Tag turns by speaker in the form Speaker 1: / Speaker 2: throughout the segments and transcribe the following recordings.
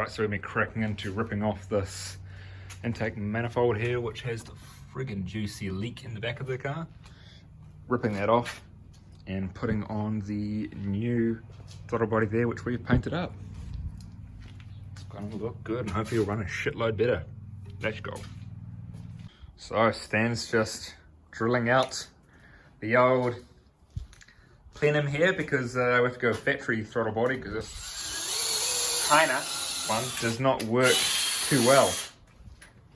Speaker 1: Alright, so we've been cracking into ripping off this intake manifold here, which has the friggin' juicy leak in the back of the car. Ripping that off and putting on the new throttle body there, which we've painted up. It's gonna look good and hopefully it'll run a shitload better. Let's go. So Stan's just drilling out the old plenum here because we have to go factory throttle body because this China one does not work too well.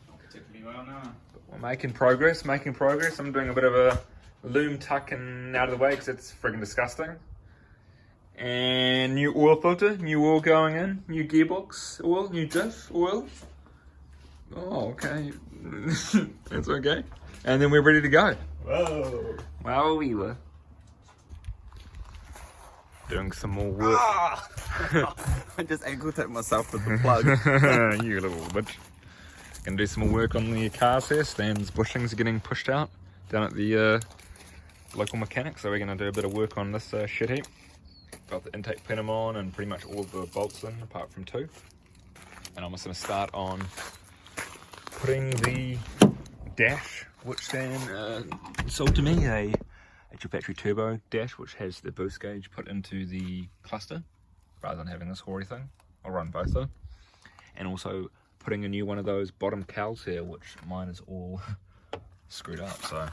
Speaker 2: Not particularly well, no.
Speaker 1: But we're making progress, I'm doing a bit of a loom tucking out of the way because it's friggin' disgusting. And new oil filter, new oil going in, new gearbox oil, new diff oil. Oh, okay. That's okay. And then we're ready to go.
Speaker 2: Whoa.
Speaker 1: Well, we were doing some more work.
Speaker 2: I just ankle tapped myself with the plug.
Speaker 1: You little bitch. Gonna do some more work on the cars here. Stan's bushings are getting pushed out down at the local mechanic, so we're gonna do a bit of work on this shit heap. Got the intake plenum on and pretty much all the bolts in apart from two. And I'm just gonna start on putting the dash, which Stan sold to me, a actual factory turbo dash, which has the boost gauge put into the cluster rather than having this hoary thing. I'll run both though. And also putting a new one of those bottom cowls here, which mine is all screwed up, so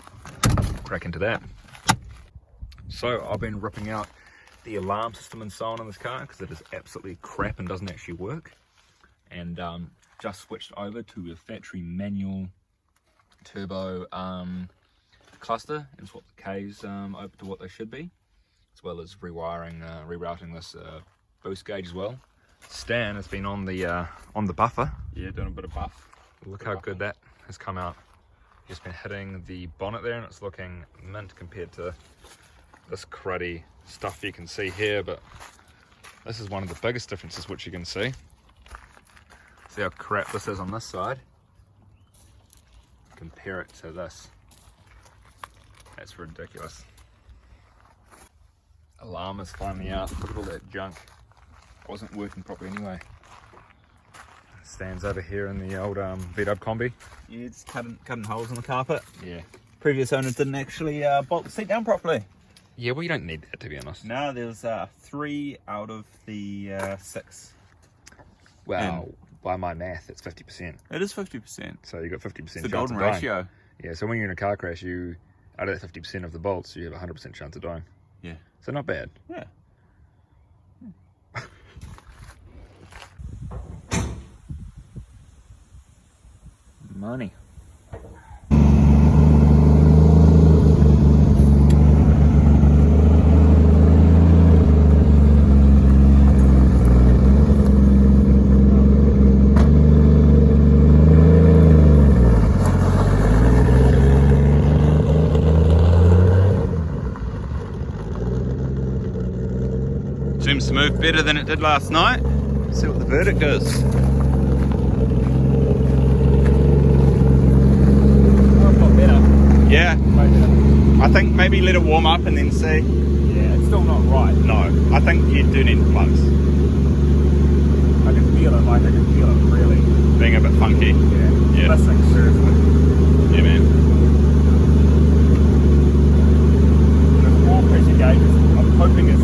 Speaker 1: crack into that. So I've been ripping out the alarm system and so on in this car because it is absolutely crap and doesn't actually work. And just switched over to a factory manual turbo cluster and swapped the K's over to what they should be, as well as rerouting this boost gauge as well. Stan has been on the buffer.
Speaker 2: Yeah, doing a bit of buff.
Speaker 1: Look how good that has come out. Just been hitting the bonnet there and it's looking mint compared to this cruddy stuff you can see here, but this is one of the biggest differences which you can see. See how crap this is on this side. Compare it to this. That's ridiculous. Alarm is finally out. Look at all that junk. It wasn't working properly anyway. Stands over here in the old V-dub combi.
Speaker 2: Yeah, it's cutting holes in the carpet.
Speaker 1: Yeah.
Speaker 2: Previous owners didn't actually bolt the seat down properly.
Speaker 1: Yeah, well you don't need that to be honest.
Speaker 2: No, there was 3 out of the 6.
Speaker 1: Well, by my math, it's 50%.
Speaker 2: It is 50%.
Speaker 1: So you got 50%
Speaker 2: It's
Speaker 1: chance
Speaker 2: the golden
Speaker 1: of dying.
Speaker 2: ratio.
Speaker 1: Yeah, so when you're in a car crash, you out of that 50% of the bolts, you have a 100% chance of dying.
Speaker 2: Yeah.
Speaker 1: So not bad.
Speaker 2: Yeah.
Speaker 1: Money.
Speaker 2: Seems to move better than it did last night. See what the verdict is. Yeah, I think maybe let it warm up and then see.
Speaker 1: Yeah, it's still not right.
Speaker 2: No, I think you do need plugs.
Speaker 1: I can feel it, like I can feel it really.
Speaker 2: Being a bit funky.
Speaker 1: Yeah. This thing seriously.
Speaker 2: Yeah, man.
Speaker 1: The four pressure gauges, I'm hoping it's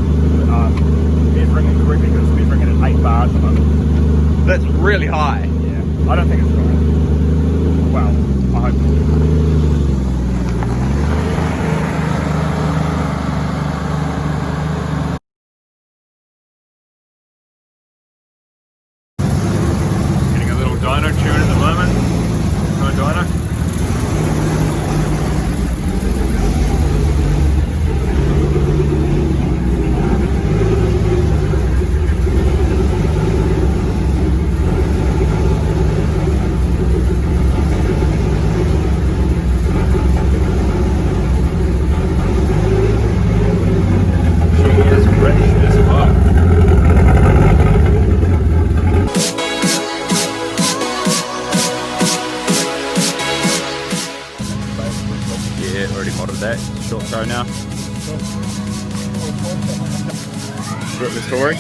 Speaker 1: measuring it correctly because it's measuring it at 8 bars a minute.
Speaker 2: That's really high.
Speaker 1: Yeah, I don't think it's right. Well, I hope. Dyno tune at the moment. No dyno. Sure is rich as fuck.
Speaker 2: Already modded that. Short throw now.
Speaker 1: Rip the story.